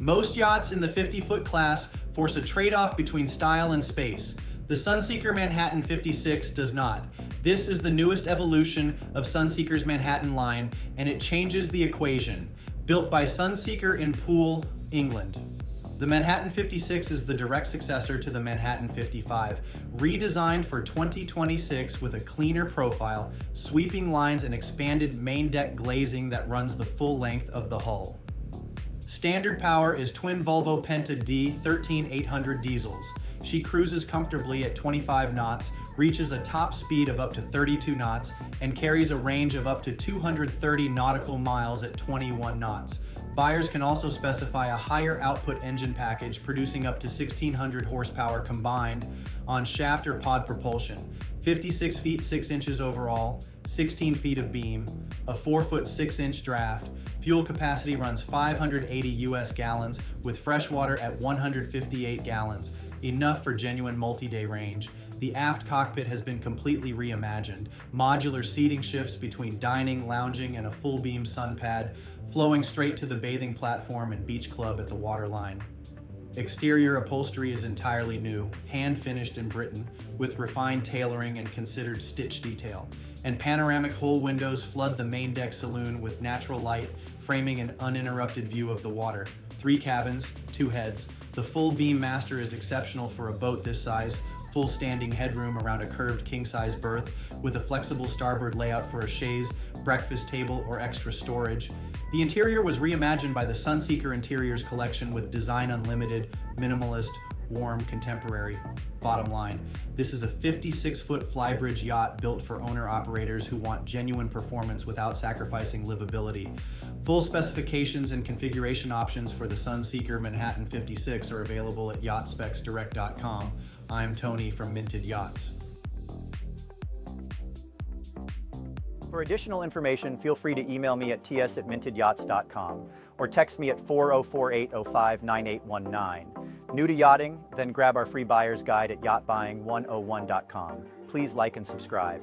Most yachts in the 50-foot class force a trade-off between style and space. The Sunseeker Manhattan 56 does not. This is the newest evolution of Sunseeker's Manhattan line, and it changes the equation. Built by Sunseeker in Poole, England. The Manhattan 56 is the direct successor to the Manhattan 55, redesigned for 2026 with a cleaner profile, sweeping lines, and expanded main deck glazing that runs the full length of the hull. Standard power is twin Volvo Penta D 13800 diesels. She cruises comfortably at 25 knots, reaches a top speed of up to 32 knots, and carries a range of up to 230 nautical miles at 21 knots. Buyers can also specify a higher output engine package producing up to 1600 horsepower combined on shaft or pod propulsion, 56 feet 6 inches overall, 16 feet of beam, a 4 foot 6 inch draft. Fuel capacity runs 580 US gallons with fresh water at 158 gallons, enough for genuine multi-day range. The aft cockpit has been completely reimagined. Modular seating shifts between dining, lounging, and a full beam sun pad, flowing straight to the bathing platform and beach club at the waterline. Exterior upholstery is entirely new, hand-finished in Britain, with refined tailoring and considered stitch detail. And panoramic hull windows flood the main deck saloon with natural light, framing an uninterrupted view of the water. 3 cabins, 2 heads. The full beam master is exceptional for a boat this size, full standing headroom around a curved king-size berth with a flexible starboard layout for a chaise, breakfast table, or extra storage. The interior was reimagined by the Sunseeker Interiors collection with design unlimited, minimalist, warm, contemporary. Bottom line, this is a 56-foot Flybridge yacht built for owner-operators who want genuine performance without sacrificing livability. Full specifications and configuration options for the Sunseeker Manhattan 56 are available at yachtspecsdirect.com. I'm Tony from Minted Yachts. For additional information, feel free to email me at ts@mintedyachts.com or text me at 404-805-9819. New to yachting? Then grab our free buyer's guide at yachtbuying101.com. Please like and subscribe.